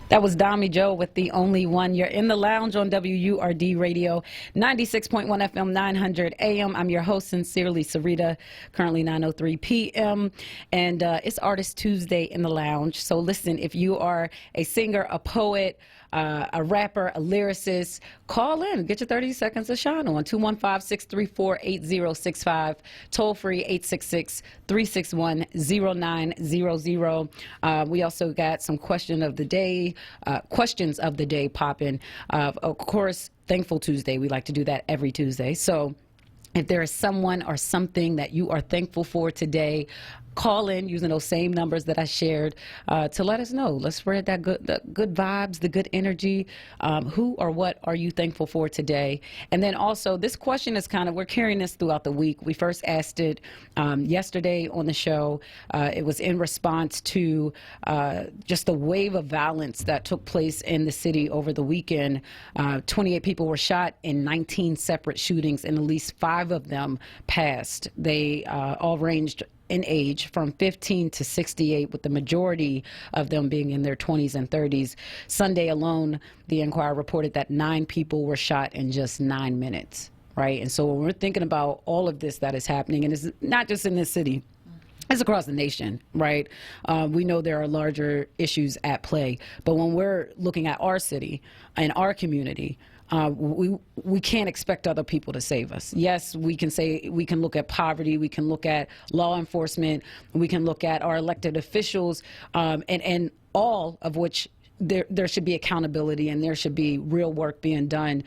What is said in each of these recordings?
That was Dami Joe with The Only One. You're in the lounge on WURD Radio, 96.1 FM, 900 AM. I'm your host, Sincerely Sarita, currently 9:03 p.m. And it's Artist Tuesday in the lounge. So listen, if you are a singer, a poet, a rapper, a lyricist, call in. Get your 30 seconds of shine on 215-634-8065. Toll free 866-361-0900. We also got some questions of the day popping. Of course, Thankful Tuesday. We like to do that every Tuesday. So if there is someone or something that you are thankful for today, call in using those same numbers that I shared to let us know. Let's spread that the good vibes, the good energy. Who or what are you thankful for today? And then also, this question is we're carrying this throughout the week. We first asked it yesterday on the show. It was in response to just the wave of violence that took place in the city over the weekend. 28 people were shot in 19 separate shootings, and at least 5 of them passed. They all ranged in age from 15 to 68, with the majority of them being in their 20s and 30s. Sunday alone, the Enquirer reported that 9 people were shot in just 9 minutes, right? And so when we're thinking about all of this that is happening, and it's not just in this city, it's across the nation, right? We know there are larger issues at play, but when we're looking at our city and our community, we can't expect other people to save us. Yes, we can look at poverty, we can look at law enforcement, we can look at our elected officials, and all of which there should be accountability and there should be real work being done.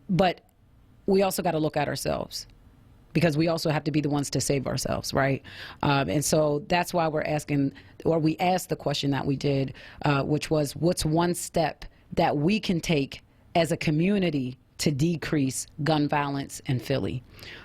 But we also got to look at ourselves, because we also have to be the ones to save ourselves, right? And so that's why we're asking, or we asked the question that we did, which was, what's one step that we can take as a community to decrease gun violence in Philly?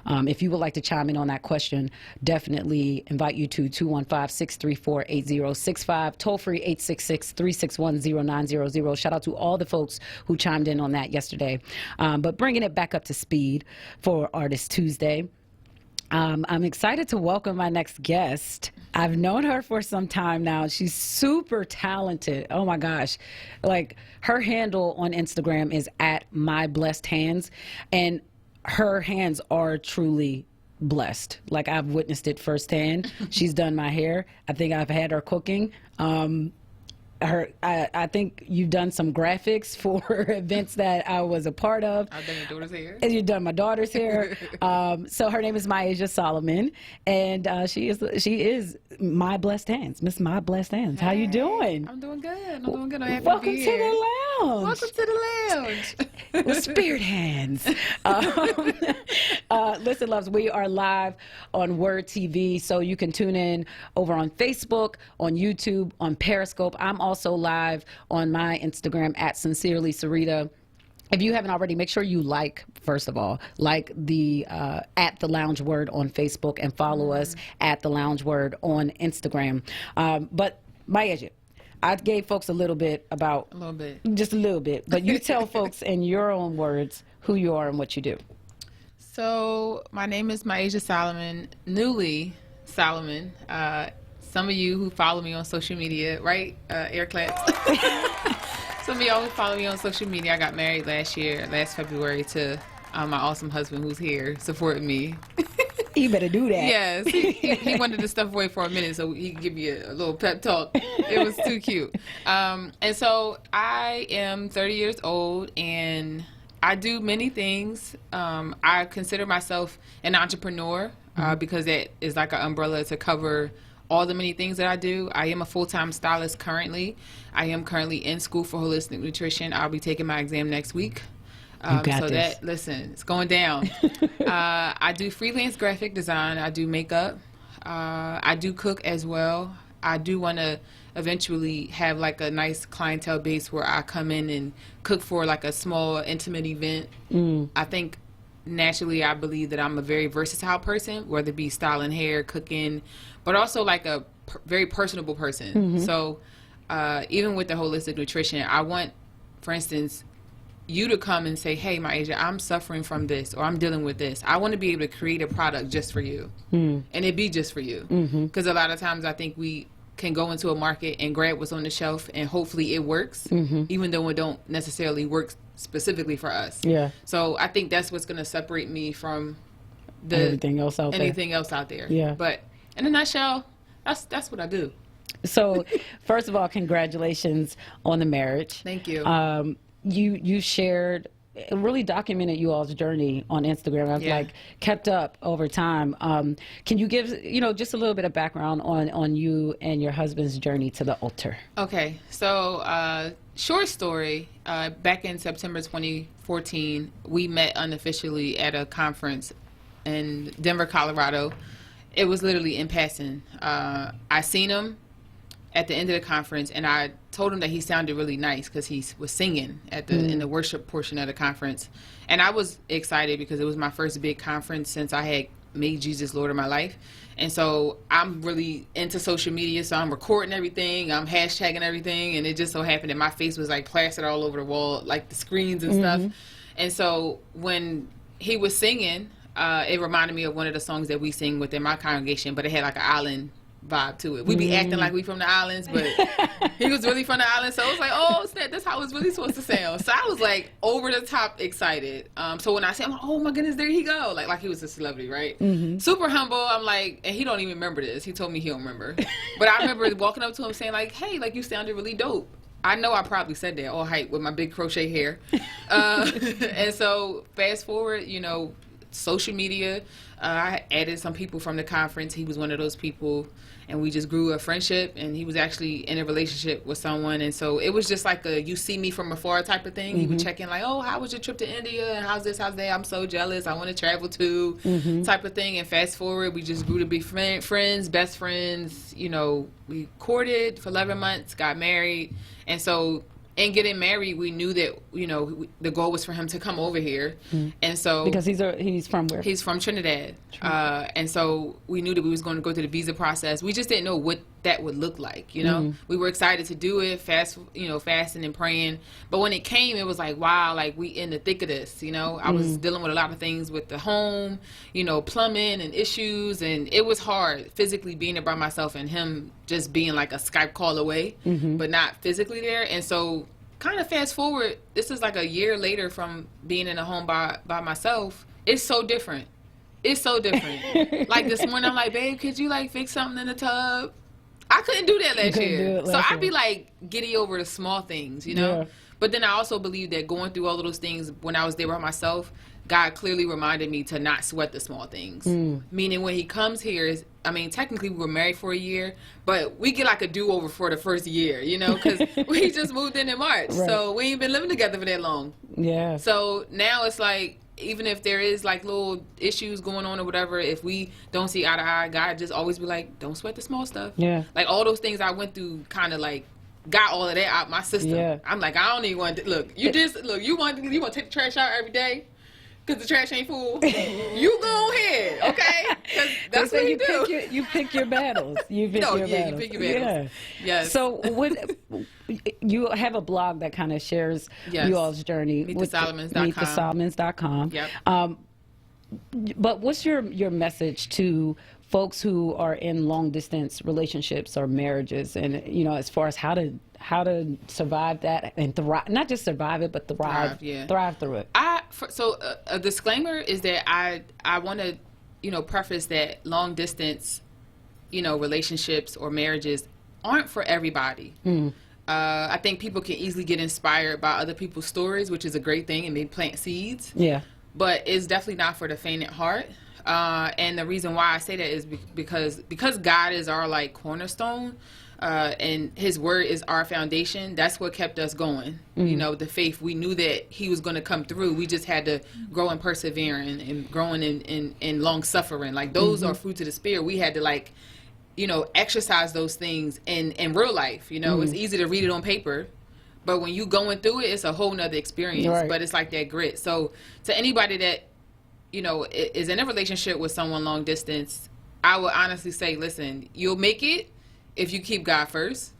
If you would like to chime in on that question, definitely invite you to 215-634-8065, toll free 866-361-0900. Shout out to all the folks who chimed in on that yesterday. But bringing it back up to speed for Artist Tuesday, I'm excited to welcome my next guest. I've known her for some time now. She's super talented. Oh my gosh. Like, her handle on Instagram is @myblessedhands, and her hands are truly blessed. Like, I've witnessed it firsthand. She's done my hair. I think I've had her cooking. I think you've done some graphics for events that I was a part of. I've done your daughter's hair. And you've done my daughter's hair. So her name is Myasia Solomon, and she is My Blessed Hands, Miss My Blessed Hands. Hey, how you doing? I'm doing good. I'm doing good. I'm happy Welcome to be here. the lounge. Welcome to the lounge. With spirit hands. Listen, loves, we are live on Word TV, so you can tune in over on Facebook, on YouTube, on Periscope. I'm also live on my Instagram @Sincerely Sarita. If you haven't already, make sure you first of all, the @The Lounge Word on Facebook, and follow us @The Lounge Word on Instagram. But Myasia, I gave folks a little bit, just a little bit, but you tell folks in your own words who you are and what you do. So my name is Myasia Solomon, newly Solomon. Some of you who follow me on social media, right? Air claps. Some of y'all who follow me on social media. I got married last February, to my awesome husband, who's here supporting me. You better do that. Yes, he wanted to step away for a minute so he could give me a little pep talk. It was too cute. And so I am 30 years old, and I do many things. I consider myself an entrepreneur because that is like an umbrella to cover all the many things that I do. I am a full-time stylist currently. I am currently in school for holistic nutrition. I'll be taking my exam next week. Listen, it's going down. I do freelance graphic design. I do makeup. I do cook as well. I do want to eventually have like a nice clientele base where I come in and cook for like a small intimate event. I think naturally I believe that I'm a very versatile person, whether it be styling hair, cooking, but also like a very personable person. So even with the holistic nutrition, I want, for instance, you to come and say, hey, Myasia, I'm suffering from this, or I'm dealing with this. I want to be able to create a product just for you, and it be just for you. Because a lot of times I think we can go into a market and grab what's on the shelf, and hopefully it works, even though it don't necessarily work specifically for us. Yeah. So I think that's what's going to separate me from Anything else out there. Yeah. But in a nutshell, that's what I do. So, first of all, congratulations on the marriage. Thank you. You shared, really documented you all's journey on Instagram. I've like kept up over time. Can you give just a little bit of background on you and your husband's journey to the altar? Okay, so short story. Back in September 2014, we met unofficially at a conference in Denver, Colorado. It was literally in passing. I seen him at the end of the conference, and I told him that he sounded really nice because he was singing in the worship portion of the conference. And I was excited because it was my first big conference since I had made Jesus Lord of my life. And so I'm really into social media, so I'm recording everything, I'm hashtagging everything, and it just so happened that my face was like plastered all over the wall, like the screens and stuff. And so when he was singing, it reminded me of one of the songs that we sing within my congregation, but it had like an island vibe to it. We be acting like we from the islands, but he was really from the islands, so I was like, oh snap, that's how it's really supposed to sound. So I was like over the top excited. So when I said, I'm like, oh my goodness, there he go, like he was a celebrity, right? Super humble. I'm like, and he don't even remember this. He told me he don't remember, but I remember walking up to him saying like, hey, like you sounded really dope. I know I probably said that all hype with my big crochet hair. And so fast forward, social media, I added some people from the conference. He was one of those people, and we just grew a friendship, and he was actually in a relationship with someone. And so it was just like a you see me from afar type of thing. He would check in like, oh, how was your trip to India, and how's this, how's that, I'm so jealous, I want to travel too, type of thing. And fast forward, we just grew to be friends, best friends. We courted for 11 months, got married. And so in getting married, we knew that, the goal was for him to come over here. And so... Because he's from where? He's from Trinidad. And so we knew that we was going to go through the visa process. We just didn't know what that would look like, We were excited to do it, fasting and praying. But when it came, it was like, wow, like we in the thick of this, I was dealing with a lot of things with the home, plumbing and issues. And it was hard physically being there by myself and him just being like a Skype call away, but not physically there. And so kind of fast forward, this is like a year later from being in a home by myself. It's so different. It's so different. Like this morning, I'm like, babe, could you like fix something in the tub? I couldn't do that last year. So I'd be like giddy over the small things, Yeah. But then I also believe that going through all of those things when I was there by myself, God clearly reminded me to not sweat the small things. Meaning when he comes here, technically we were married for a year, but we get like a do-over for the first year, because we just moved in March. Right. So we ain't been living together for that long. Yeah. So now it's like, even if there is like little issues going on or whatever, if we don't see eye to eye, God just always be like, don't sweat the small stuff. Yeah. Like all those things I went through kind of like got all of that out my system. Yeah. I'm like, I don't even want to, you want to take the trash out every day? Because the trash ain't full. You go ahead, okay? Because that's what you do. You pick your battles. You pick your battles. You pick your battles. Yeah. Yes. So you have a blog that kind of shares you all's journey. MeetTheSolomons.com. Yep. But what's your message to folks who are in long distance relationships or marriages, and as far as how to survive that and thrive, not just survive it, but thrive through it? So a disclaimer is that I want to preface that long distance relationships or marriages aren't for everybody. I think people can easily get inspired by other people's stories, which is a great thing, and they plant seeds. Yeah. But it's definitely not for the faint at heart. And the reason why I say that is because God is our like cornerstone, and his word is our foundation. That's what kept us going. The faith, we knew that he was going to come through. We just had to grow in persevering and growing in long suffering. Like those are fruits of the spirit. We had to like, exercise those things in real life. It's easy to read it on paper, but when you going through it, it's a whole nother experience. Right. But it's like that grit. So to anybody that is in a relationship with someone long distance, I would honestly say, listen, you'll make it if you keep God first.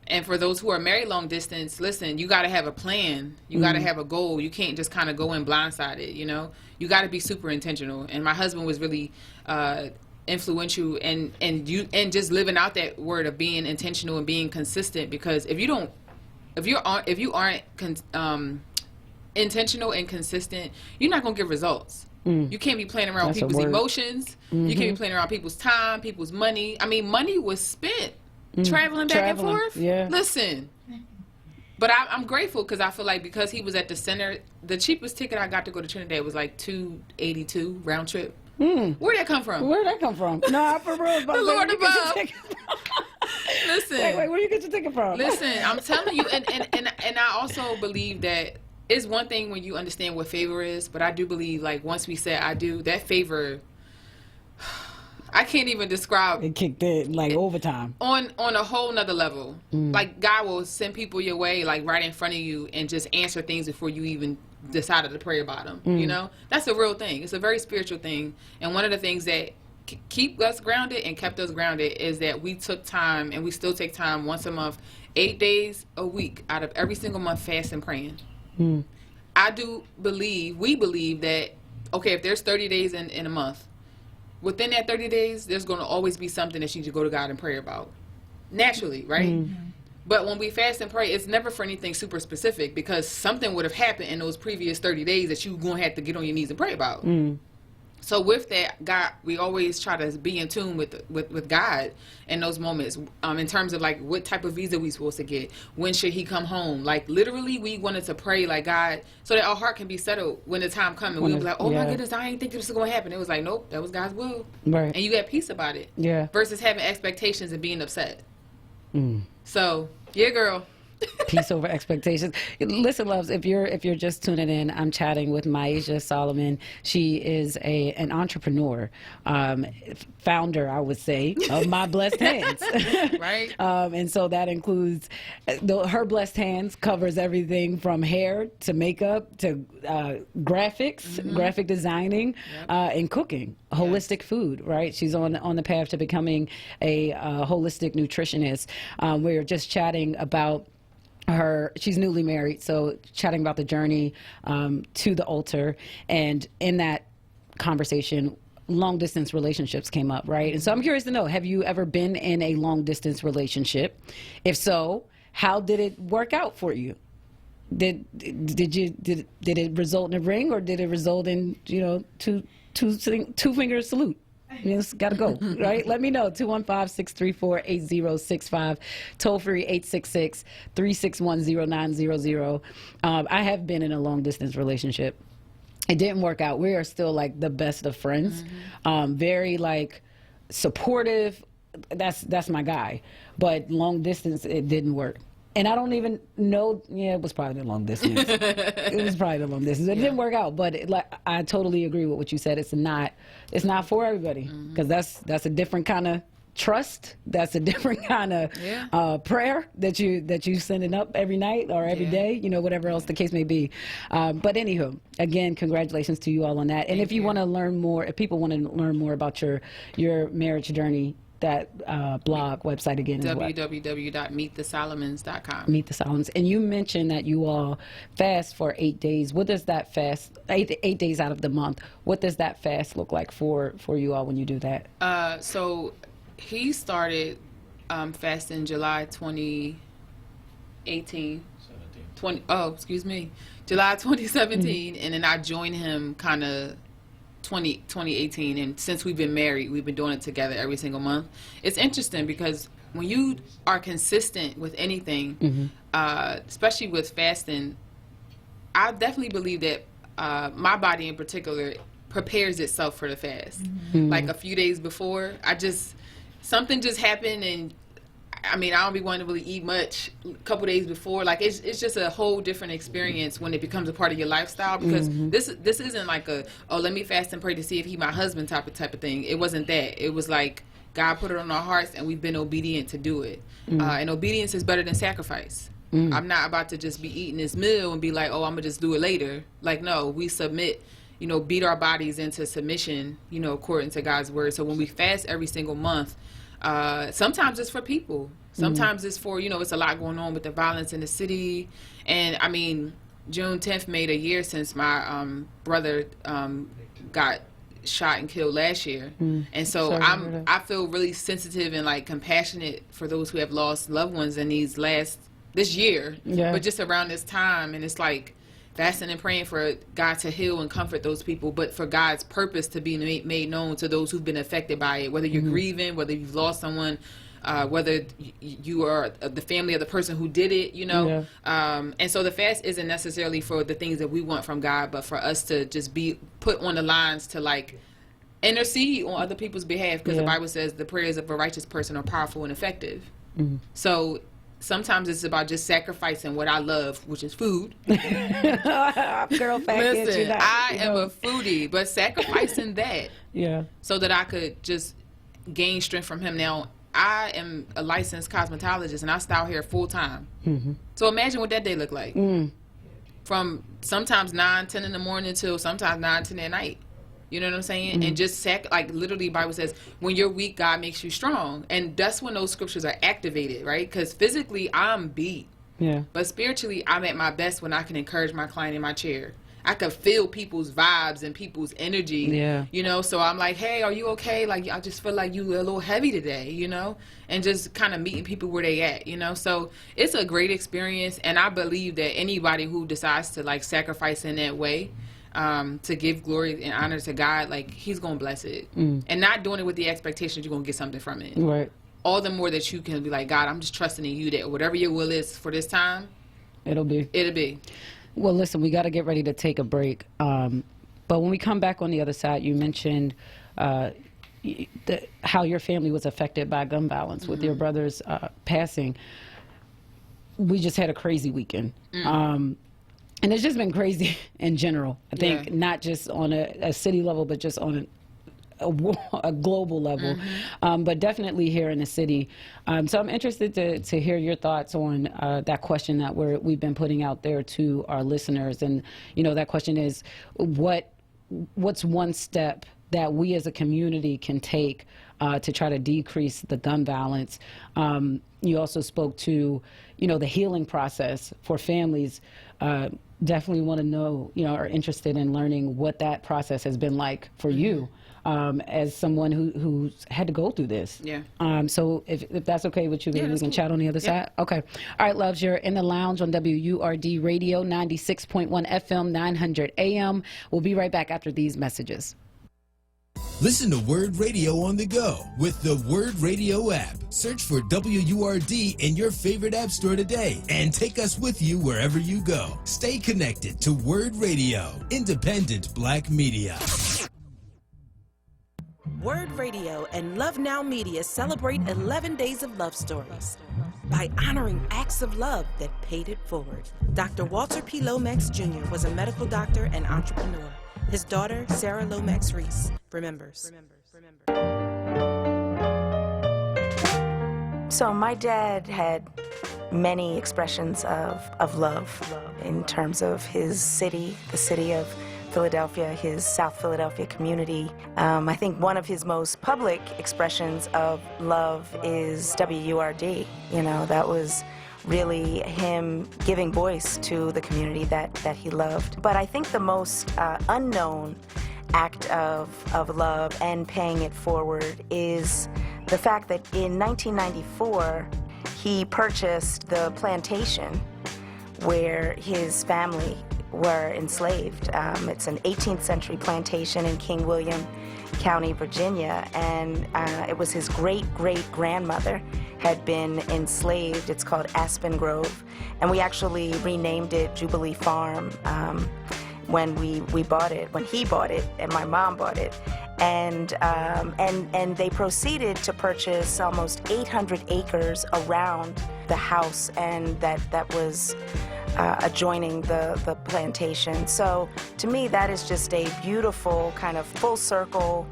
And for those who are married long distance, listen, you got to have a plan. You got to have a goal. You can't just kind of go in blindsided, You got to be super intentional. And my husband was really influential and just living out that word of being intentional and being consistent. Because if you aren't intentional and consistent, you're not gonna get results. You can't be playing around with people's emotions. You can't be playing around people's time, people's money. I mean, money was spent traveling back and forth. Yeah. Listen, but I'm grateful because I feel like because he was at the center, the cheapest ticket I got to go to Trinidad was like $282 round trip. Where'd that come from? Where'd that come from? No, for real. The Lord above. Listen. Wait, where you get your ticket from? Listen, I'm telling you, and I also believe that it's one thing when you understand what favor is, but I do believe, like, once we said I do, that favor, I can't even describe. It kicked in like overtime. On a whole nother level. Like, God will send people your way, like, right in front of you and just answer things before you even decided to pray about them. You know? That's a real thing. It's a very spiritual thing. And one of the things that keep us grounded and kept us grounded is that we took time, and we still take time once a month, 8 days a week out of every single month, fast and praying. We believe that, okay, if there's 30 days in a month, within that 30 days, there's going to always be something that you need to go to God and pray about. Naturally, right? But when we fast and pray, it's never for anything super specific, because something would have happened in those previous 30 days that you're going to have to get on your knees and pray about. So with that, God, we always try to be in tune with God in those moments, in terms of, like, what type of visa we supposed to get, when should he come home. Like, literally, we wanted to pray, like, God, so that our heart can be settled when the time comes. And we'll be like, oh my goodness, I ain't think this was going to happen. It was like, nope, that was God's will. Right. And you got peace about it. Yeah. Versus having expectations and being upset. So, yeah, girl. Peace over expectations. Listen, loves, if you're just tuning in, I'm chatting with Maisha Solomon. She is an entrepreneur, founder, I would say, of My Blessed Hands. Right. And so that includes her blessed hands covers everything from hair to makeup to graphics, graphic designing, and cooking. Holistic food, right? She's on the path to becoming a holistic nutritionist. We're just chatting about she's newly married, so chatting about the journey to the altar. And in that conversation, long distance relationships came up, right? And so I'm curious to know, have you ever been in a long distance relationship? If so, how did it work out for you? Did it result in a ring, or did it result in, two finger salute? You just got to go, right? Let me know. 215-634-8065. Toll free 866-361-0900. I have been in a long distance relationship. It didn't work out. We are still like the best of friends. Very like supportive. That's my guy. But long distance, it didn't work. And I don't even know. Yeah, it was probably the long distance. It was probably the long distance. It didn't work out, but I totally agree with what you said. It's not for everybody, because that's a different kind of trust. That's a different kind of prayer that you sending up every night or every day. Whatever else the case may be. But anywho, again, congratulations to you all on that. And if you want to learn more, if people want to learn more about your marriage journey, that blog website again is www.meetthesolomons.com. Meet the Solomons. And you mentioned that you all fast for 8 days. What does that fast, 8 days out of the month, what does that fast look like for you all when you do that? So he started fasting July 2018. July 2017. And then I joined him kind of 2018, and since we've been married, we've been doing it together every single month. It's interesting because when you are consistent with anything, especially with fasting, I definitely believe that my body in particular prepares itself for the fast. Like a few days before, something just happened, and I don't be wanting to really eat much a couple days before. Like it's just a whole different experience when it becomes a part of your lifestyle, because this isn't like let me fast and pray to see if he my husband type of thing. It wasn't that. It was like God put it on our hearts, and we've been obedient to do it. And obedience is better than sacrifice. I'm not about to just be eating this meal and be like, oh, I'm gonna just do it later. Like, no, we submit, beat our bodies into submission, according to God's word. So when we fast every single month, sometimes it's for people. Sometimes it's for, it's a lot going on with the violence in the city. And June 10th made a year since my brother got shot and killed last year. And so Sorry to hear that. I feel really sensitive and like compassionate for those who have lost loved ones in this year, Yeah. but just around this time. And it's like fasting and praying for God to heal and comfort those people, but for God's purpose to be made known to those who've been affected by it, whether you're grieving, whether you've lost someone, whether you are the family of the person who did it, you know. Yeah. And so the fast isn't necessarily for the things that we want from God, but for us to just be put on the lines to like intercede on other people's behalf, because the Bible says the prayers of a righteous person are powerful and effective. So sometimes it's about just sacrificing what I love, which is food. Girl, package. Listen, I am a foodie, but sacrificing that Yeah. so that I could just gain strength from him. Now, I am a licensed cosmetologist, and I style hair full time. So imagine what that day looked like. From sometimes 9, 10 in the morning till sometimes 9, 10 at night. You know what I'm saying? And just like literally the Bible says, when you're weak, God makes you strong. And that's when those scriptures are activated, right? Because physically, I'm beat. Yeah. But spiritually, I'm at my best when I can encourage my client in my chair. I can feel people's vibes and people's energy. Yeah. You know, so I'm like, hey, are you okay? Like, I just feel like you a little heavy today, you know? And just kind of meeting people where they at, you know? So it's a great experience. And I believe that anybody who decides to, like, sacrifice in that way, to give glory and honor to God, like, he's going to bless it. And not doing it with the expectation you're going to get something from it. Right. All the more that you can be like, God, I'm just trusting in you that whatever your will is for this time, It'll be. Well, listen, we got to get ready to take a break. But when we come back on the other side, you mentioned how your family was affected by gun violence with your brother's passing. We just had a crazy weekend. And it's just been crazy in general. I think not just on a city level, but just on a global level, but definitely here in the city. So I'm interested to hear your thoughts on that question that we've been putting out there to our listeners. And, you know, that question is, what's one step that we as a community can take to try to decrease the gun violence? You also spoke to, you know, the healing process for families. Definitely want to know, you know, are interested in learning what that process has been like for you as someone who's had to go through this. Yeah. So if that's okay with you, maybe we that's can cool. chat on the other side. Okay. All right, loves, you're in the lounge on WURD Radio, 96.1 FM, 900 AM. We'll be right back after these messages. Listen to Word Radio on the go with the Word Radio app. Search for WURD in your favorite app store today and take us with you wherever you go. Stay connected to Word Radio, independent Black media. Word Radio and Love Now Media celebrate 11 days of love stories by honoring acts of love that paid it forward. Dr. Walter P. Lomax Jr. was a medical doctor and entrepreneur. His daughter, Sarah Lomax Reese, remembers. So my dad had many expressions of love in terms of his city, the city of Philadelphia, his South Philadelphia community. I think one of his most public expressions of love is WURD. You know, that was really him giving voice to the community that he loved. But I think the most unknown act of love and paying it forward is the fact that in 1994, he purchased the plantation where his family were enslaved. It's an 18th century plantation in King William County, Virginia, and it was his great-great-grandmother had been enslaved. It's called Aspen Grove, and we actually renamed it Jubilee Farm when we bought it, when he bought it, and my mom bought it. And they proceeded to purchase almost 800 acres around the house, and that was adjoining the plantation. So to me, that is just a beautiful kind of full circle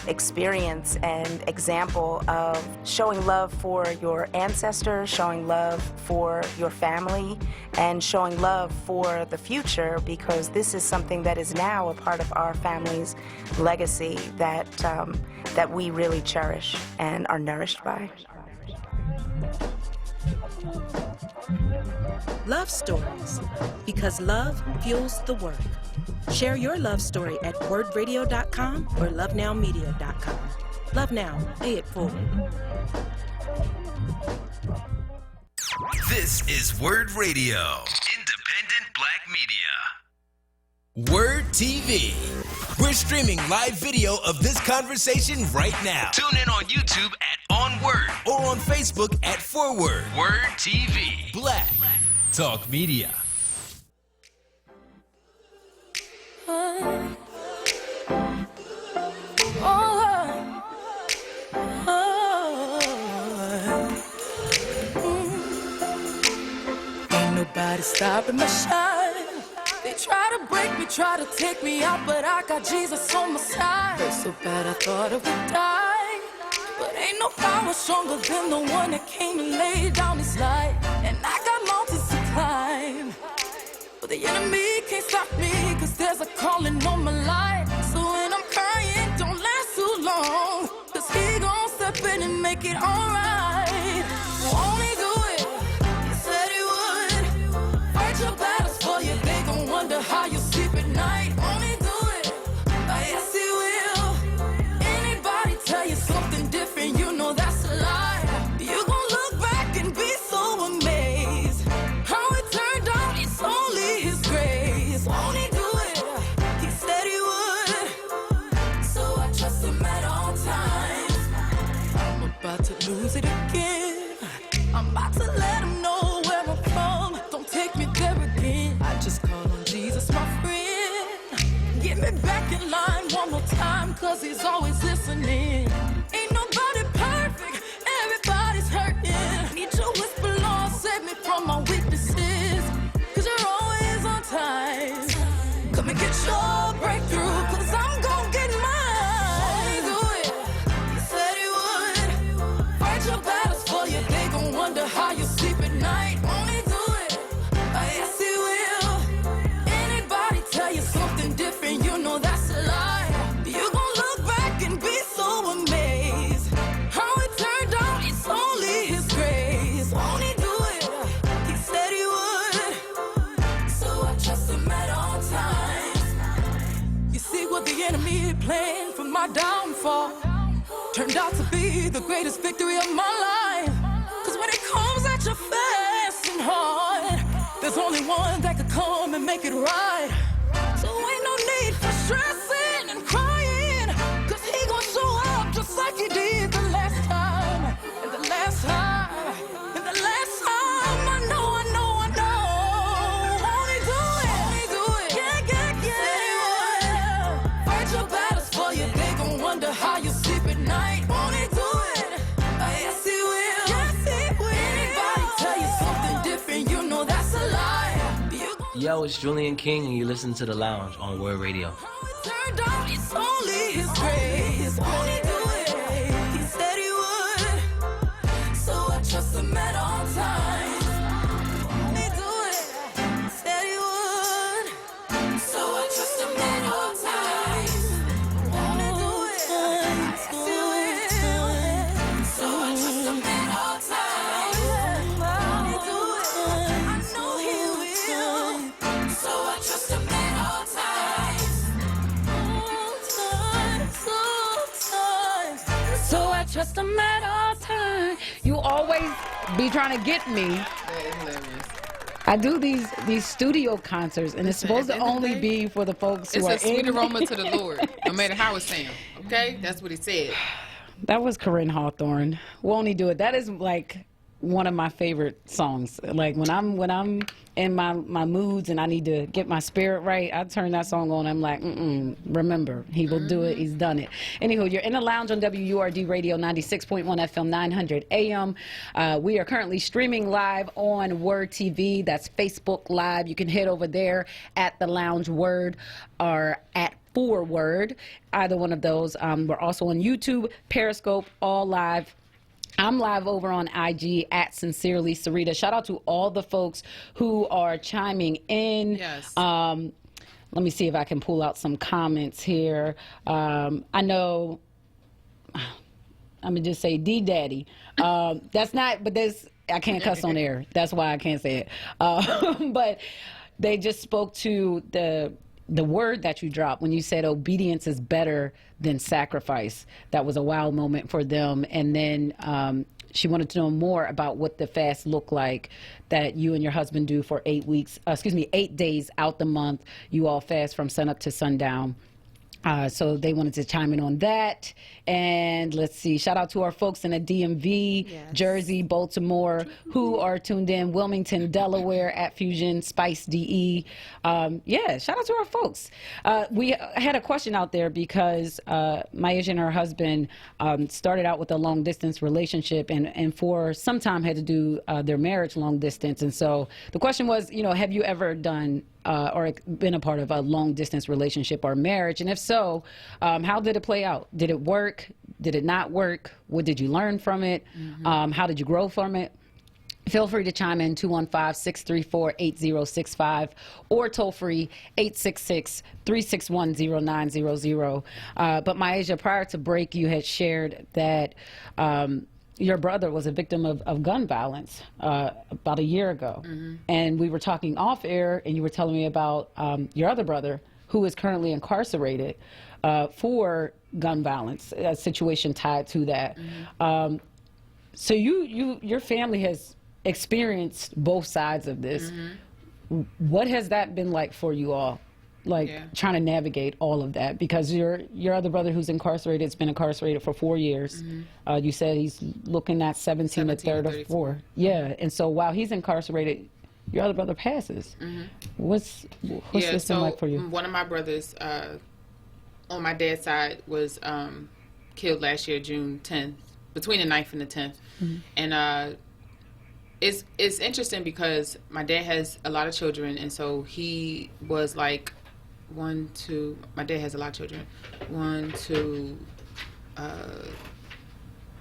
experience and example of showing love for your ancestors, showing love for your family, and showing love for the future, because this is something that is now a part of our family's legacy that we really cherish and are nourished by. Love stories, because love fuels the work. Share your love story at wordradio.com or lovenowmedia.com. Love Now, pay it forward. This is Word Radio, independent black media. Word TV. We're streaming live video of this conversation right now. Tune in on YouTube at onWURD or on Facebook at forward. Word TV. Black Talk Media. Ain't nobody stopping my shine. They try to break me, try to take me out, but I got Jesus on my side. Hurt so bad I thought I would die, but ain't no power stronger than the one that came and laid down his life. And I got mountains to climb, but the enemy can't stop me, cause there's a calling on my life. So when I'm crying, don't last too long, cause he gon' step in and make it alright. Won't he do it? He said he would. Fight your battles for you, they gon' wonder how you sleep at night. Won't he do it? Yes he will. Anybody tell you something different, you know that's a lie. You gon' look back and be so amazed how it turned out, it's only his grace. Won't he do it? He said he would. So I trust him at all times. I'm about to lose it again. I'm about to let him know where I'm from. Don't take me there again. I just call on Jesus, my friend. Get me back in line one more time, cause he's always listening. Ain't nobody perfect, everybody's hurting. Need your whisper, Lord, save me from my weaknesses, cause you're always on time. Come and get your breakthrough, cause I'm gon' get mine. Do it. He said he would. Fight your battles for you, they gon' wonder how you sleep at night. Won't he do it? Yes he will. Anybody tell you something different, you know that's a lie. You gon' look back and be so amazed how it turned out, it's only his grace. Won't he do it? He said he would. So I trust him at all times. You see what the enemy planned for my downfall turned out to be the greatest victory of my life. Cause when it comes at you fast and hard, there's only one that could come and make it right. So ain't no need for stressing and crying, cause he gon' show up just like he did the last time. And the last time, and the last time, I know. Won't he do it? Won't he do it? Yeah. Fight your battles for you, they gon' wonder how you sleep at night. Won't he do it? Yes he will. Yes he will. Anybody tell you something different, you know that's a lie. You gon' Yo, it's Julian King, and you listen to The Lounge on Word Radio. how it turned out, it's only his grace. Won't he do it? He said he would. So I trust him at all times. Won't he do it? He said he would. So I trust him at all times. Won't he do it? Yes, he will. So I trust him at all times. Won't he do it? I know he will. So I trust him at all times. So I trust him at all times. You always be trying to get me. That is hilarious. I do these studio concerts, and it's supposed to only be for the folks who It's are a sweet in. aroma to the Lord, no matter how it sounds. Okay? That's what he said. That was Corinne Hawthorne. Won't he do it? That is like one of my favorite songs. Like when I'm in my moods and I need to get my spirit right, I turn that song on. I'm like, remember, he will do it. He's done it. Anywho, you're in the lounge on WURD Radio 96.1 FM 900 AM. We are currently streaming live on Word TV. That's Facebook Live. You can head over there at the Lounge Word or at forward, either one of those. We're also on YouTube, Periscope, all live. I'm live over on IG at Sincerely Sarita. Shout out to all the folks who are chiming in. Yes. Let me see if I can pull out some comments here. I know I'm gonna just say D Daddy. That's not, but there's, I can't cuss on air. That's why I can't say it. But they just spoke to the word that you dropped when you said obedience is better than sacrifice. That was a wow moment for them. And then she wanted to know more about what the fast looked like that you and your husband do for 8 days out the month. You all fast from sunup to sundown. So they wanted to chime in on that. And let's see, shout out to our folks in the DMV, Jersey, Baltimore, who are tuned in, Wilmington, Delaware, at Fusion, Spice DE. Shout out to our folks. We had a question out there because Maisha and her husband started out with a long distance relationship and for some time had to do their marriage long distance. And so the question was, have you ever done or been a part of a long distance relationship or marriage? And if so, how did it play out? Did it work? Did it not work? What did you learn from it? How did you grow from it? Feel free to chime in 215-634-8065 or toll free 866-361-0900. But Maisha, prior to break, you had shared that your brother was a victim of gun violence about a year ago. And we were talking off air, and you were telling me about your other brother who is currently incarcerated for gun violence, a situation tied to that. So your family has experienced both sides of this. What has that been like for you all? Trying to navigate all of that, because your other brother who's incarcerated has been incarcerated for 4 years. You said he's looking at 17 to 34. Yeah, and so while he's incarcerated, your other brother passes. What's this been like for you? One of my brothers on my dad's side was killed last year, June 10th, between the 9th and the 10th. And it's interesting because my dad has a lot of children, and so he was like my dad has a lot of children. 1, 2,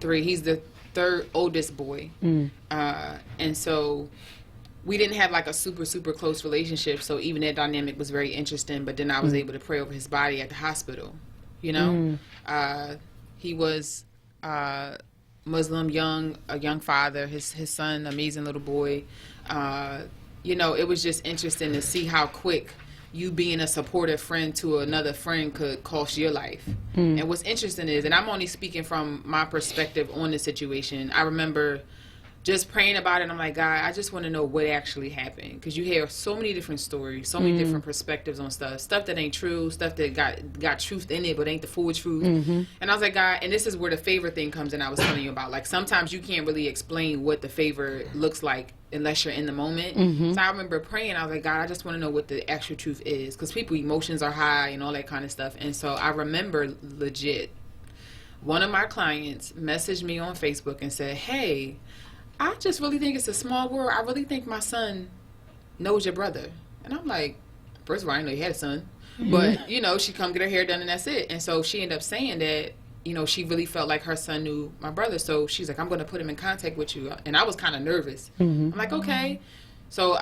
3. He's the third oldest boy. And so we didn't have like a super, super close relationship. So even that dynamic was very interesting. But then I was able to pray over his body at the hospital, He was Muslim, a young father, his son, amazing little boy. It was just interesting to see how quick you being a supportive friend to another friend could cost your life. And what's interesting is, and I'm only speaking from my perspective on the situation, I remember just praying about it, and I'm like, God, I just want to know what actually happened, because you hear so many different stories, so many different perspectives on stuff that ain't true, stuff that got truth in it but ain't the full truth. And I was like, God, and this is where the favor thing comes in. I was telling you about, like, sometimes you can't really explain what the favor looks like unless you're in the moment. So I remember praying, I was like, God, I just want to know what the actual truth is, because people emotions are high and all that kind of stuff. And so I remember legit one of my clients messaged me on Facebook and said, hey, I just really think it's a small world. I really think my son knows your brother. And I'm like, first of all, I didn't know you had a son. But, she come get her hair done and that's it. And so she ended up saying that, she really felt like her son knew my brother. So she's like, I'm going to put him in contact with you. And I was kind of nervous. I'm like, okay. So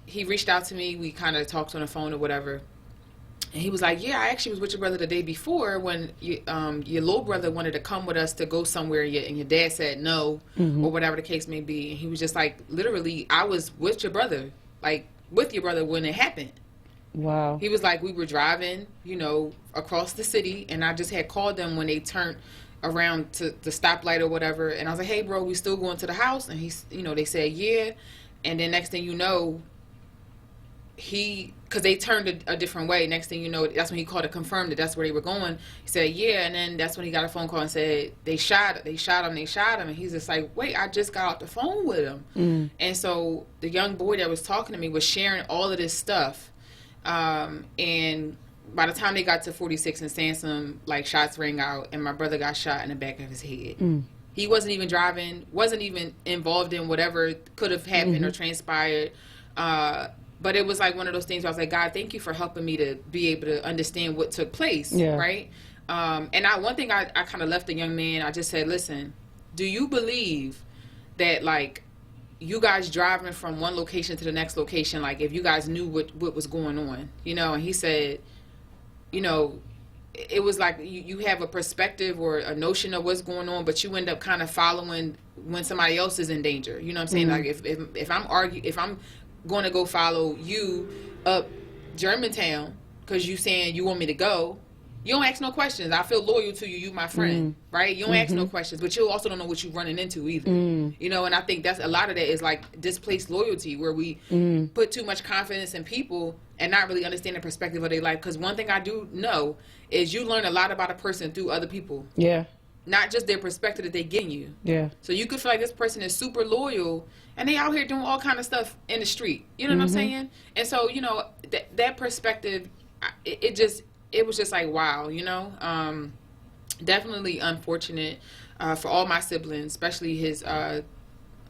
he reached out to me. We kind of talked on the phone or whatever. And he was like, yeah, I actually was with your brother the day before when your little brother wanted to come with us to go somewhere and your dad said no, or whatever the case may be. And he was just like, literally, I was with your brother, when it happened. Wow. He was like, we were driving, across the city, and I just had called them when they turned around to the stoplight or whatever. And I was like, hey, bro, we still going to the house? And they said, yeah. And then next thing you know, because they turned a different way. Next thing you know, that's when he called to confirm that that's where they were going. He said, yeah, and then that's when he got a phone call and said, they shot him. And he's just like, wait, I just got off the phone with him. And so the young boy that was talking to me was sharing all of this stuff. And by the time they got to 46 and Sansom, shots rang out, and my brother got shot in the back of his head. He wasn't even driving, wasn't even involved in whatever could have happened or transpired. But it was like one of those things where I was like, God, thank you for helping me to be able to understand what took place, right? And one thing I kind of left the young man, I just said, listen, do you believe that, you guys driving from one location to the next location, if you guys knew what was going on, And he said, it was like you have a perspective or a notion of what's going on, but you end up kind of following when somebody else is in danger. You know what I'm saying? Like if I'm going to go follow you up Germantown because you saying you want me to go, you don't ask no questions. I feel loyal to you. You my friend, right? You don't ask no questions, but you also don't know what you're running into either. You know, and I think that's a lot of that is like displaced loyalty, where we put too much confidence in people and not really understand the perspective of their life. Because one thing I do know is you learn a lot about a person through other people. Yeah. Not just their perspective that they give you. Yeah. So you could feel like this person is super loyal and they out here doing all kind of stuff in the street. You know what I'm saying? And so, you know, that perspective, it was just like, wow, you know. Definitely unfortunate for all my siblings, especially his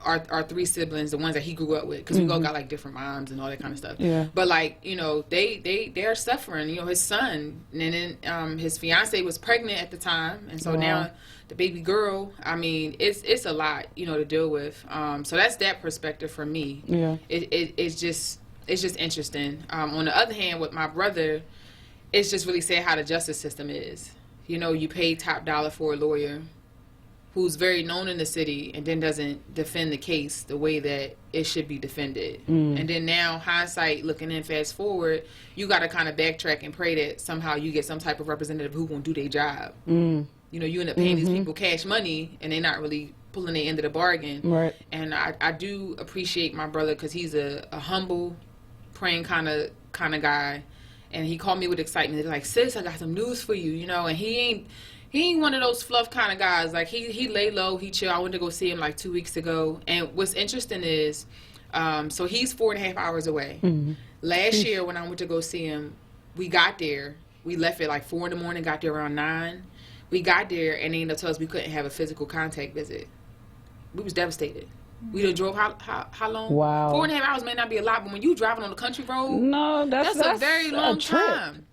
our three siblings, the ones that he grew up with, because we all got like different moms and all that kind of stuff. Yeah. But like, you know, they're suffering. You know, his son, and then his fiance was pregnant at the time, and so now the baby girl. I mean, it's a lot, you know, to deal with. So that's that perspective for me. Yeah. It's just interesting. On the other hand, with my brother, it's just really sad how the justice system is. You know, you pay top dollar for a lawyer who's very known in the city and then doesn't defend the case the way that it should be defended. And then now, hindsight, looking in, fast forward, you got to kind of backtrack and pray that somehow you get some type of representative who won't do their job. You know, you end up paying these people cash money and they're not really pulling the end of the bargain. Right. And I do appreciate my brother because he's a humble, praying kind of guy. And he called me with excitement. Like, sis, I got some news for you, you know. And he ain't one of those fluff kind of guys. Like, he lay low, he chill. I went to go see him like 2 weeks ago. And what's interesting is, so he's 4.5 hours away. Last year when I went to go see him, we got there. We left at like 4 in the morning, got there around 9. We got there and they ended up telling us we couldn't have a physical contact visit. We was devastated. We done drove how long? Wow. 4.5 hours may not be a lot, but when you driving on the country road, No, that's a very long trip. time.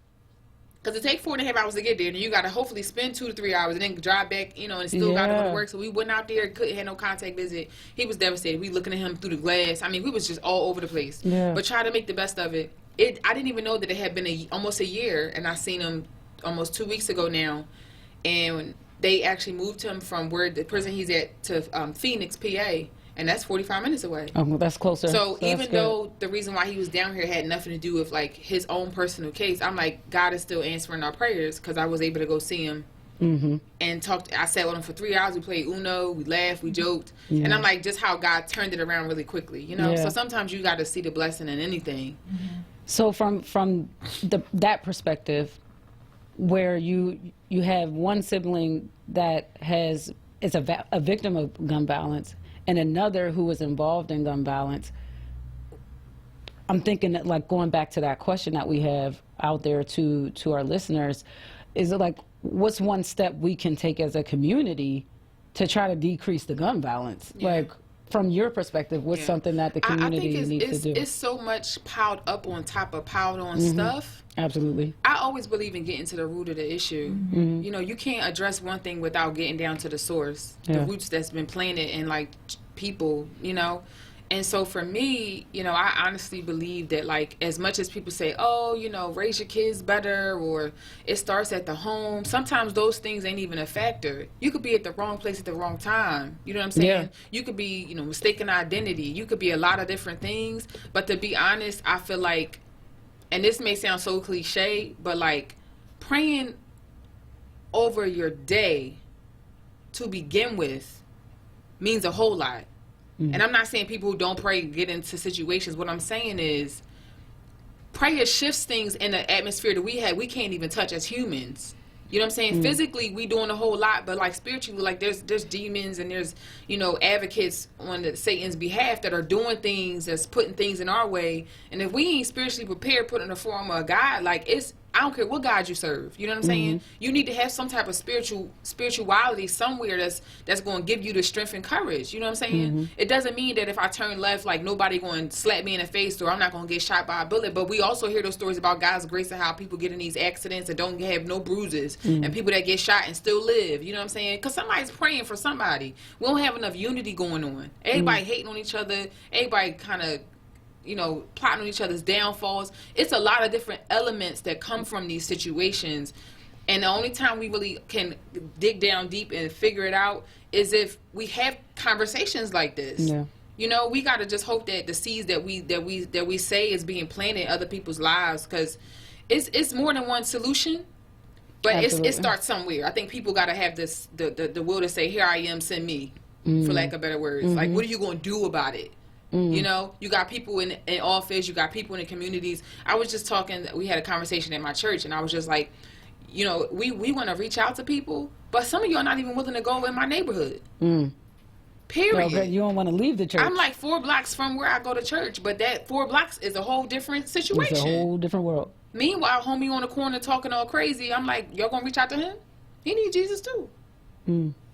Because it takes 4.5 hours to get there, and you got to hopefully spend 2 to 3 hours and then drive back, you know, and still got to go to work. So we went out there, couldn't have no contact visit. He was devastated. We looking at him through the glass. I mean, we was just all over the place. Yeah. But try to make the best of it. I didn't even know that it had been almost a year, and I seen him almost 2 weeks ago now. And they actually moved him from where the prison he's at to Phoenix, PA. And that's 45 minutes away. Oh, well, that's closer. So even that's though the reason why he was down here had nothing to do with like his own personal case, I'm like, God is still answering our prayers because I was able to go see him and talk. I sat with him for 3 hours. We played Uno. We laughed. We joked. And I'm like, just how God turned it around really quickly, you know. Yeah. So sometimes you got to see the blessing in anything. So from that perspective, where you have one sibling that is a victim of gun violence and another who was involved in gun violence, I'm thinking that, like, going back to that question that we have out there to our listeners, is it like, what's one step we can take as a community to try to decrease the gun violence? Yeah. Like, from your perspective, what's something that the community needs to do? It's so much piled up on top of piled on stuff. Absolutely. I always believe in getting to the root of the issue. You know, you can't address one thing without getting down to the source, the roots that's been planted in like people, you know. And so for me, you know, I honestly believe that, like, as much as people say, oh, you know, raise your kids better, or it starts at the home, sometimes those things ain't even a factor. You could be at the wrong place at the wrong time. You know what I'm saying? Yeah. You could be, you know, mistaken identity. You could be a lot of different things. But to be honest, I feel like, and this may sound so cliche, but like praying over your day to begin with means a whole lot. And I'm not saying people who don't pray get into situations. What I'm saying is prayer shifts things in the atmosphere that we can't even touch as humans. You know what I'm saying? Physically, we doing a whole lot, but like spiritually, like there's demons and there's, you know, advocates on Satan's behalf that are doing things, that's putting things in our way. And if we ain't spiritually prepared, put in the form of a God, like I don't care what God you serve. You know what I'm saying? You need to have some type of spirituality somewhere that's going to give you the strength and courage. You know what I'm saying? It doesn't mean that if I turn left, like nobody going to slap me in the face or I'm not going to get shot by a bullet. But we also hear those stories about God's grace and how people get in these accidents and don't have no bruises and people that get shot and still live. You know what I'm saying? Because somebody's praying for somebody. We don't have enough unity going on. Everybody hating on each other. Everybody kind of, you know, plotting on each other's downfalls. It's a lot of different elements that come from these situations. And the only time we really can dig down deep and figure it out is if we have conversations like this. Yeah. You know, we got to just hope that the seeds that we say is being planted in other people's lives, because it's more than one solution, but it starts somewhere. I think people got to have this the will to say, here I am, send me, for lack of better words. Like, what are you going to do about it? You know, you got people in office, you got people in the communities. I was just talking, we had a conversation at my church, and I was just like, you know, we want to reach out to people, but some of you are not even willing to go in my neighborhood. Period. Well, you don't want to leave the church. I'm like 4 blocks from where I go to church, but that 4 blocks is a whole different situation. It's a whole different world. Meanwhile, homie on the corner talking all crazy, I'm like, y'all gonna reach out to him? He need Jesus too.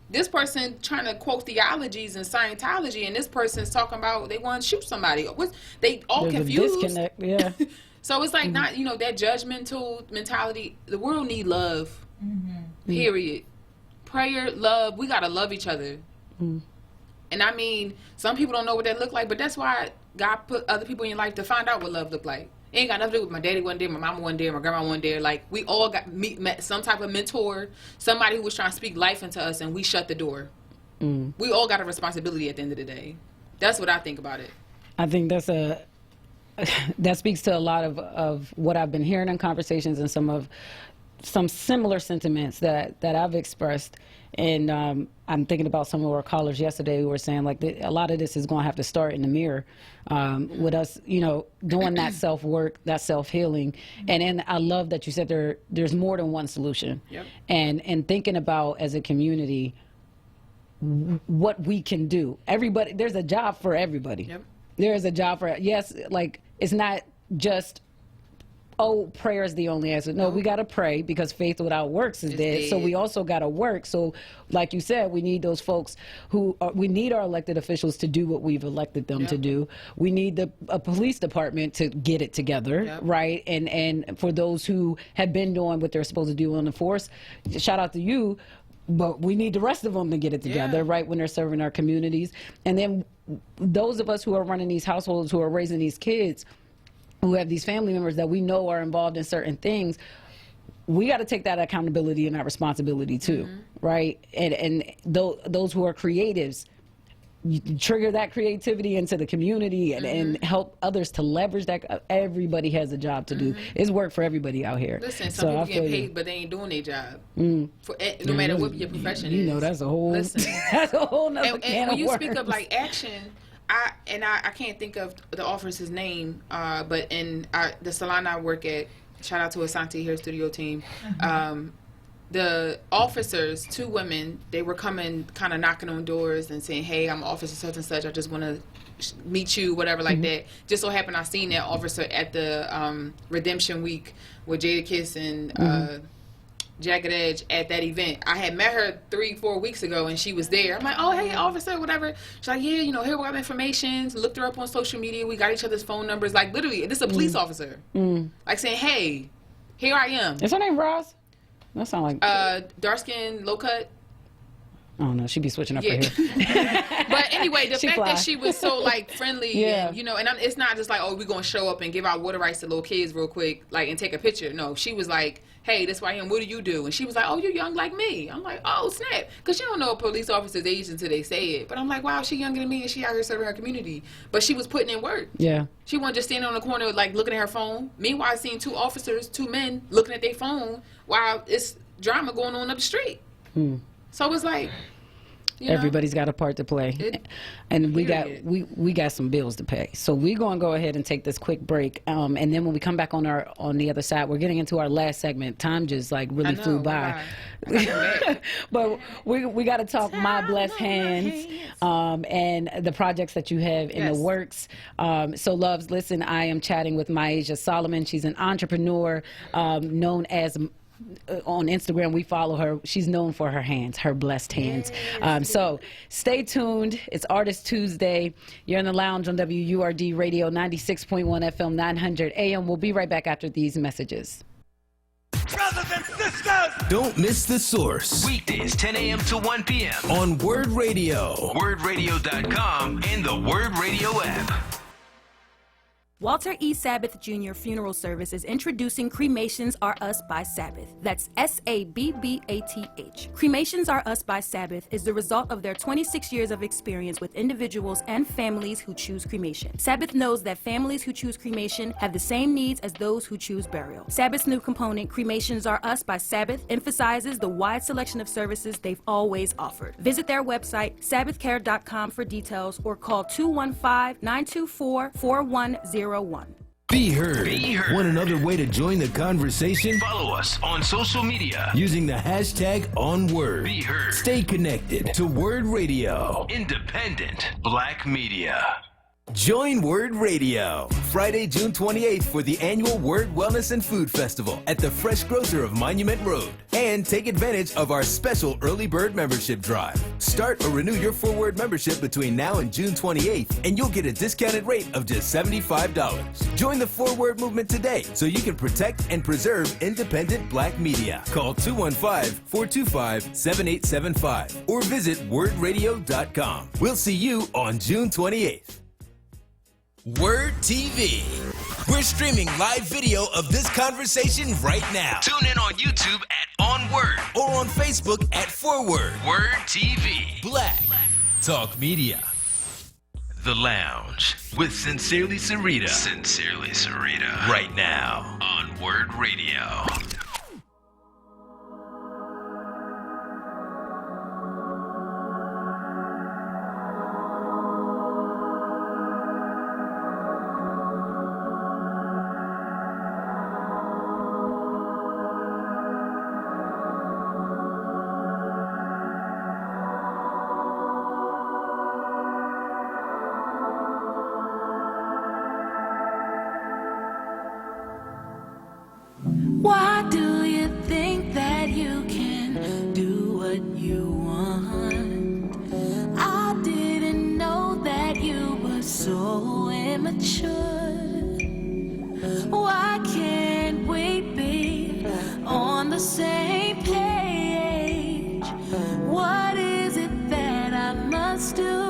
This person trying to quote theologies and Scientology, and this person's talking about they want to shoot somebody. They all There's confused. a disconnect, yeah. So it's like not, you know, that judgmental mentality. The world need love. Period. Prayer, love. We gotta love each other. And I mean, some people don't know what that look like, but that's why God put other people in your life to find out what love look like. It ain't got nothing to do with my daddy one day, my mama one day, my grandma one day. Like, we all met some type of mentor, somebody who was trying to speak life into us, and we shut the door. We all got a responsibility at the end of the day. That's what I think about it. I think that speaks to a lot of what I've been hearing in conversations, and some similar sentiments that I've expressed. And I'm thinking about some of our callers yesterday who were saying, like, a lot of this is going to have to start in the mirror with us, you know, doing that self-work, that self-healing. And I love that you said there's more than one solution. Yep. And thinking about, as a community, what we can do. Everybody, there's a job for everybody. Yep. There is a job for, yes, like, it's not just, oh, prayer is the only answer. No, we got to pray, because faith without works is dead. So we also got to work. So like you said, we need those folks we need our elected officials to do what we've elected them to do. We need a police department to get it together, right? And for those who have been doing what they're supposed to do on the force, shout out to you. But we need the rest of them to get it together, right, when they're serving our communities. And then those of us who are running these households, who are raising these kids, who have these family members that we know are involved in certain things, we got to take that accountability and that responsibility too, right? And those who are creatives, you trigger that creativity into the community and help others to leverage that. Everybody has a job to do. It's work for everybody out here. Listen, some people get paid, but they ain't doing their job. No matter what your profession is. You know, that's a whole, that's a whole nother can and when of you worms. speak of like action, I can't think of the officer's name, but in the salon I work at, shout out to Asante, here studio team, the officers, 2 women, they were coming, kind of knocking on doors and saying, hey, I'm Officer such and such, I just want to meet you, whatever, like that. Just so happened I seen that officer at the Redemption Week with Jada Kiss and Jagged Edge at that event. I had met her 3-4 weeks ago, and she was there. I'm like, oh, hey, officer, whatever. She's like, yeah, you know, here we have information. Looked her up on social media. We got each other's phone numbers. Like, literally, this is a police officer. Like, saying, hey, here I am. Is her name Roz? That sound like dark skin, low cut. I don't know. She be switching up her hair. But anyway, the fact fly. that she was so like friendly, and, you know, and it's not just like, oh, we're gonna show up and give out water rights to little kids real quick, like, and take a picture. No, she was like, hey, that's why I am. What do you do? And she was like, oh, you're young like me. I'm like, oh, snap, because you don't know a police officer's age until they say it. But I'm like, wow, she younger than me, and she out here serving her community. But she was putting in work. Yeah. She wasn't just standing on the corner like looking at her phone. Meanwhile, I seen 2 officers, 2 men looking at their phone while it's drama going on up the street. So it's like, you know, everybody's got a part to play, and we got some bills to pay. So we're going to go ahead and take this quick break, and then when we come back on the other side, we're getting into our last segment. Time just like really flew by. But we got to talk My Blessed Hands, and the projects that you have in the works. So loves, listen, I am chatting with Myasia Solomon. She's an entrepreneur, known as, on Instagram, we follow her. She's known for her hands, her blessed hands. So stay tuned. It's Artist Tuesday. You're in the lounge on WURD Radio 96.1 FM 900 AM. We'll be right back after these messages. Brothers and sisters, don't miss The Source. Weekdays, 10 a.m. to 1 p.m. on Word Radio. WordRadio.com and the Word Radio app. Walter E. Sabbath Jr. Funeral Service is introducing Cremations Are Us by Sabbath. That's S-A-B-B-A-T-H. Cremations Are Us by Sabbath is the result of their 26 years of experience with individuals and families who choose cremation. Sabbath knows that families who choose cremation have the same needs as those who choose burial. Sabbath's new component, Cremations Are Us by Sabbath, emphasizes the wide selection of services they've always offered. Visit their website, sabbathcare.com, for details or call 215-924-4101. Be heard. Want another way to join the conversation? Follow us on social media Using the hashtag onWURD. Be heard. Stay connected to Word Radio. Independent Black Media. Join Word Radio Friday, June 28th for the annual Word Wellness and Food Festival at the Fresh Grocer of Monument Road. And take advantage of our special early bird membership drive. Start or renew your 4Word membership between now and June 28th, and you'll get a discounted rate of just $75. Join the 4Word movement today so you can protect and preserve independent Black media. Call 215-425-7875 or visit wordradio.com. We'll see you on June 28th. Word TV. We're streaming live video of this conversation right now. Tune in on YouTube at onWURD. Or on Facebook at 4Word. Word TV. Black Talk Media. The Lounge with Sincerely Sarita. Sincerely Sarita. Right now on Word Radio. Why do you think that you can do what you want? I didn't know that you were so immature. Why can't we be on the same page? What is it that I must do?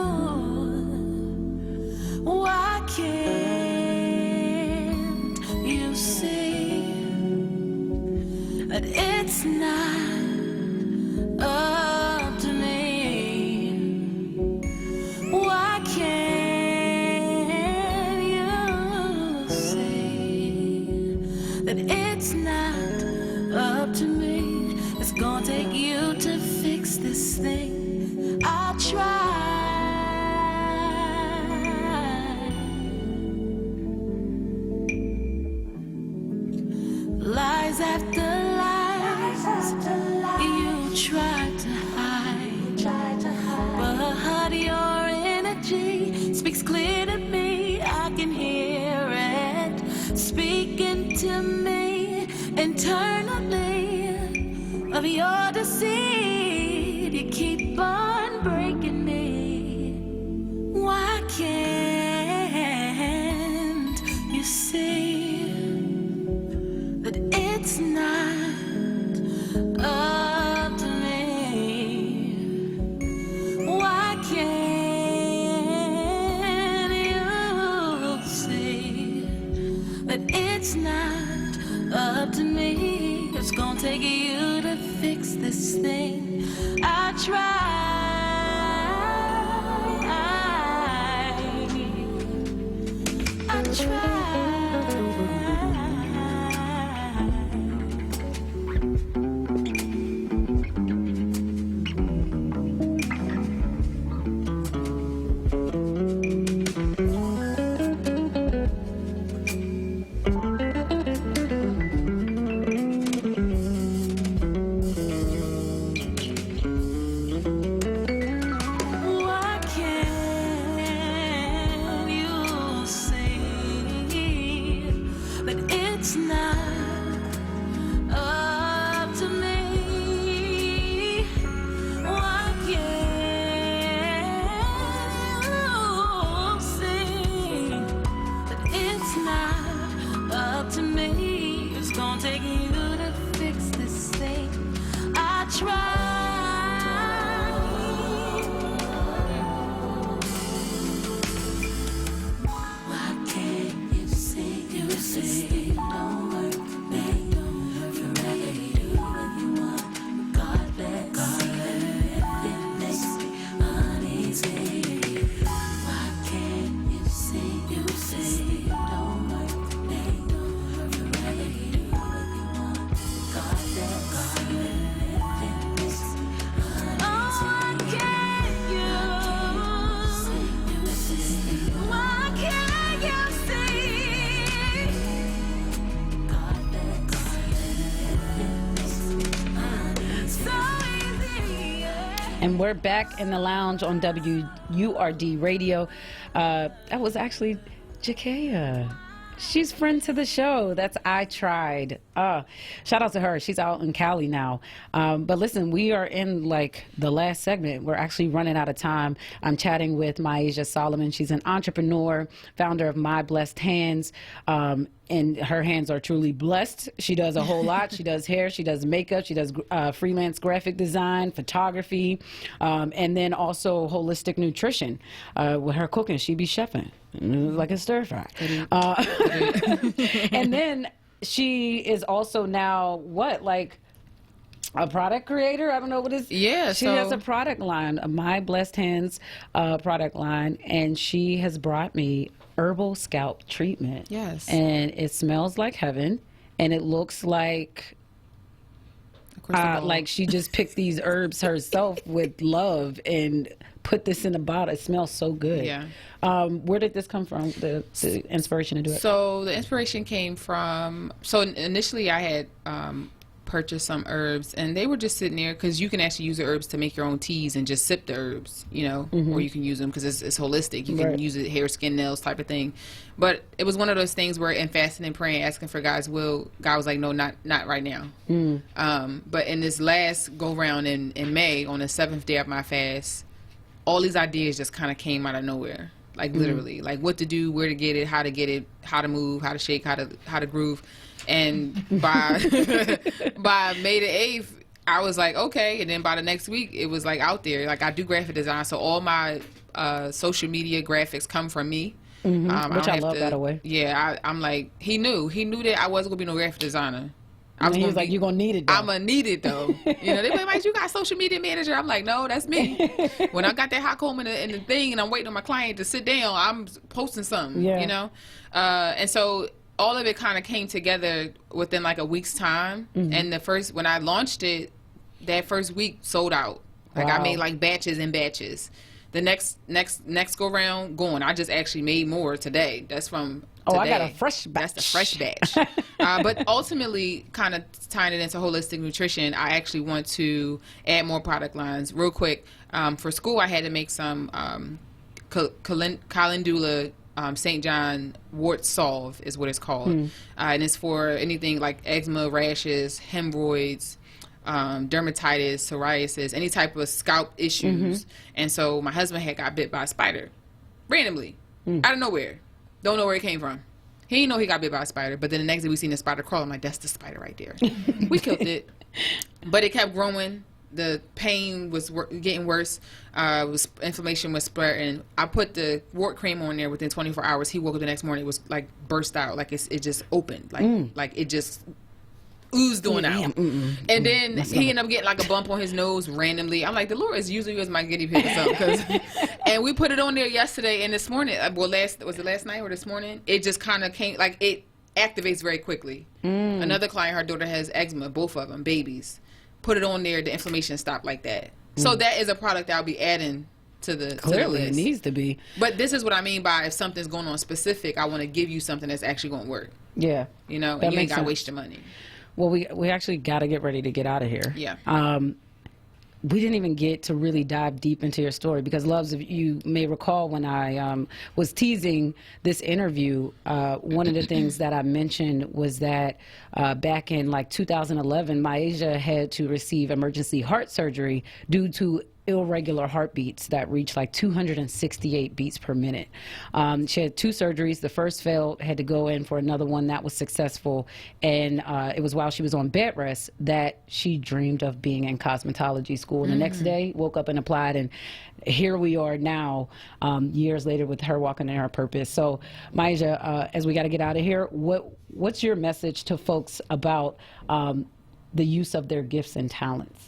Why can't you see that it's not up to me? Why can't you see that it's not up to me? It's gonna take you to fix this thing. I'll try. Lies after lies, you tried to hide, but your energy speaks clear to me. I can hear it speaking to me internally. Of your deceit, you keep on breaking me. Why can't you see that it's not up to me? Why can't you see that it's not up to me? It's gonna take you to fix this thing. I tried. Why can't you see And we're back in the lounge on WURD Radio. That was actually Jakaya. She's friend to the show. That's I Tried. Shout out to her. She's out in Cali now. But listen, we are in like the last segment. We're actually running out of time. I'm chatting with Myasia Solomon. She's an entrepreneur, founder of My Blessed Hands. And her hands are truly blessed. She does a whole lot. She does hair, she does makeup, she does freelance graphic design, photography, and then also holistic nutrition. With her cooking, she be chefing like a stir fry. And then she is also now a product creator? I don't know what it is. Yeah. She has a product line, a My Blessed Hands product line, and she has brought me herbal scalp treatment. Yes. And it smells like heaven, and it looks like she just picked these herbs herself with love and put this in a bottle. It smells so good. Yeah. Where did this come from, the inspiration to do it? So the inspiration came from, initially I had purchased some herbs, and they were just sitting there because you can actually use the herbs to make your own teas and just sip the herbs, or you can use them because it's holistic. You can use it hair, skin, nails type of thing. But it was one of those things where in fasting and praying, asking for God's will, God was like, no, not right now. But in this last go round in May, on the 7th day of my fast, all these ideas just kind of came out of nowhere. Like literally, like what to do, where to get it, how to move, how to shake, how to groove. And by May the 8th, I was like, okay. And then by the next week, it was like out there. Like I do graphic design, so all my social media graphics come from me. Which I love, by the way. Yeah, I'm like, he knew that I wasn't gonna be no graphic designer. He was like, you're gonna need it though. I'm gonna need it though. They be like, you got social media manager? I'm like, no, that's me. When I got that hot comb in the thing and I'm waiting on my client to sit down, I'm posting something. And so all of it kind of came together within like a week's time. And when I launched it, that first week sold out. Like I made like batches and batches. The next go round going, I just actually made more today. That's from today. I got a fresh batch. That's the fresh batch. But ultimately, kind of tying it into holistic nutrition, I actually want to add more product lines. Real quick, for school, I had to make some calendula St. John wart solve is what it's called. And it's for anything like eczema, rashes, hemorrhoids, dermatitis, psoriasis, any type of scalp issues. And so my husband had got bit by a spider randomly out of nowhere. Don't know where it came from. He didn't know he got bit by a spider, but then the next day we seen the spider crawl. I'm like, that's the spider right there. We killed it, but it kept growing. The pain was getting worse. Inflammation was spreading. I put the wart cream on there within 24 hours. He woke up the next morning. It was like burst out, like it just opened, like it just oozed on out. And then he ended up getting like a bump on his nose randomly. I'm like, the Lord is using you as my guinea pig or something. And we put it on there yesterday and this morning. Was it last night or this morning? It just kind of came, like it activates very quickly. Another client, her daughter has eczema, both of them, babies. Put it on there, the inflammation stopped like that. So that is a product that I'll be adding to the Clearly, list. it needs to be. But this is what I mean by if something's going on specific, I want to give you something that's actually going to work. Yeah. And you ain't got to waste your money. Well, we actually got to get ready to get out of here. Yeah. We didn't even get to really dive deep into your story because, Loves, if you may recall when I was teasing this interview, one of the things that I mentioned was that back in like 2011, Myasia had to receive emergency heart surgery due to irregular heartbeats that reached like 268 beats per minute. She had 2 surgeries. The first failed, had to go in for another one that was successful. And it was while she was on bed rest that she dreamed of being in cosmetology school. And the next day, woke up and applied. And here we are now, years later, with her walking in her purpose. So, Myasia, as we got to get out of here, what's your message to folks about the use of their gifts and talents?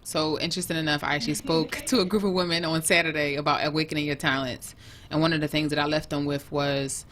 So interesting enough, I actually spoke to a group of women on Saturday about awakening your talents. And one of the things that I left them with was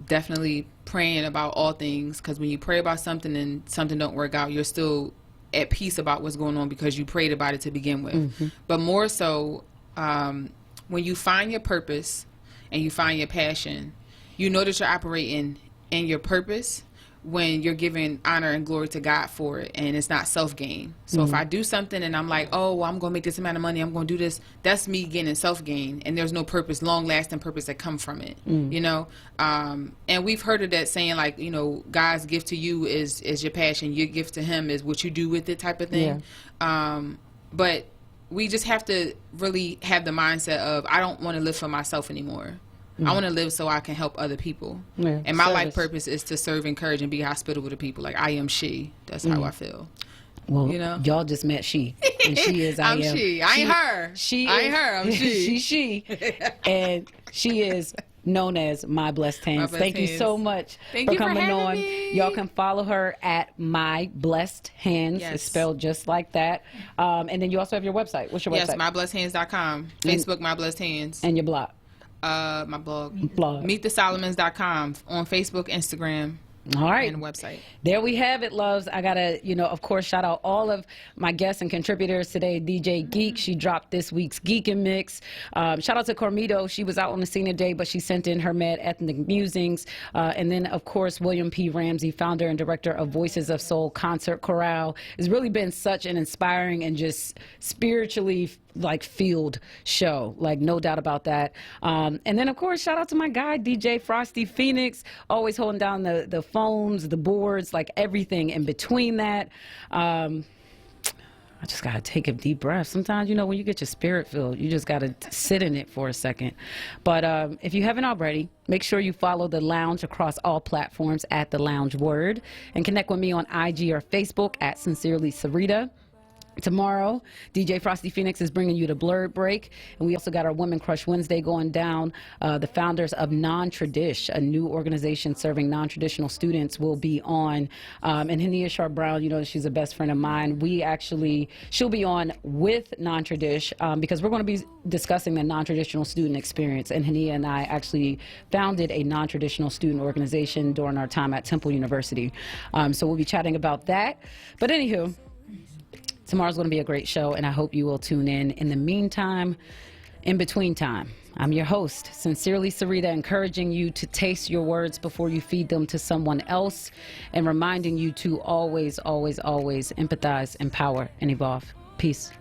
definitely praying about all things, because when you pray about something and something don't work out, you're still at peace about what's going on because you prayed about it to begin with. But more so, when you find your purpose and you find your passion, you know that you're operating in your purpose when you're giving honor and glory to God for it, and it's not self-gain. So if I do something and I'm like, oh, well, I'm going to make this amount of money, I'm going to do this, that's me getting self-gain, and there's no purpose, long-lasting purpose that come from it, you know? And we've heard of that saying, like, you know, God's gift to you is your passion, your gift to him is what you do with it, type of thing. But we just have to really have the mindset of, I don't want to live for myself anymore. I want to live so I can help other people. And my life purpose is to serve, encourage, and be hospitable to people. Like, I am she. That's how I feel. Well, you know? Y'all just met she. And she is I I'm am. she. I ain't her. I ain't her. I'm she. she. And she is known as My Blessed Hands. Blessed Thank you Hands. so much Thank for you for coming having on. me. Y'all can follow her at My Blessed Hands. Yes. It's spelled just like that. And then you also have your website. What's your website? Yes, myblessedhands.com. Facebook, My Blessed Hands. And your blog. My blog. MeetTheSolomons.com on Facebook, Instagram, All right. and the website. There we have it, loves. I got to, of course, shout out all of my guests and contributors today. DJ Geek, she dropped this week's Geekin' Mix. Shout out to Cormito. She was out on the scene today, but she sent in her Mad Ethnic Musings. And then, of course, William P. Ramsey, founder and director of Voices of Soul Concert Chorale. It's really been such an inspiring and just spiritually field show, no doubt about that. And then, of course, shout out to my guy, DJ Frosty Phoenix, always holding down the phones, the boards, everything in between that. I just got to take a deep breath. Sometimes, when you get your spirit filled, you just got to sit in it for a second. But if you haven't already, make sure you follow The Lounge across all platforms at The Lounge Word, and connect with me on IG or Facebook at Sincerely Sarita. Tomorrow, DJ Frosty Phoenix is bringing you the Blurred Break, and we also got our Women Crush Wednesday going down. The founders of Non-Tradish, a new organization serving non-traditional students, will be on. And Hania Sharp Brown, she's a best friend of mine. She'll be on with Non-Tradish because we're going to be discussing the non-traditional student experience. And Hania and I actually founded a non-traditional student organization during our time at Temple University. So we'll be chatting about that. But anywho, tomorrow's going to be a great show, and I hope you will tune in. In the meantime, in between time, I'm your host, Sincerely Sarita, encouraging you to taste your words before you feed them to someone else, and reminding you to always, always, always empathize, empower, and evolve. Peace.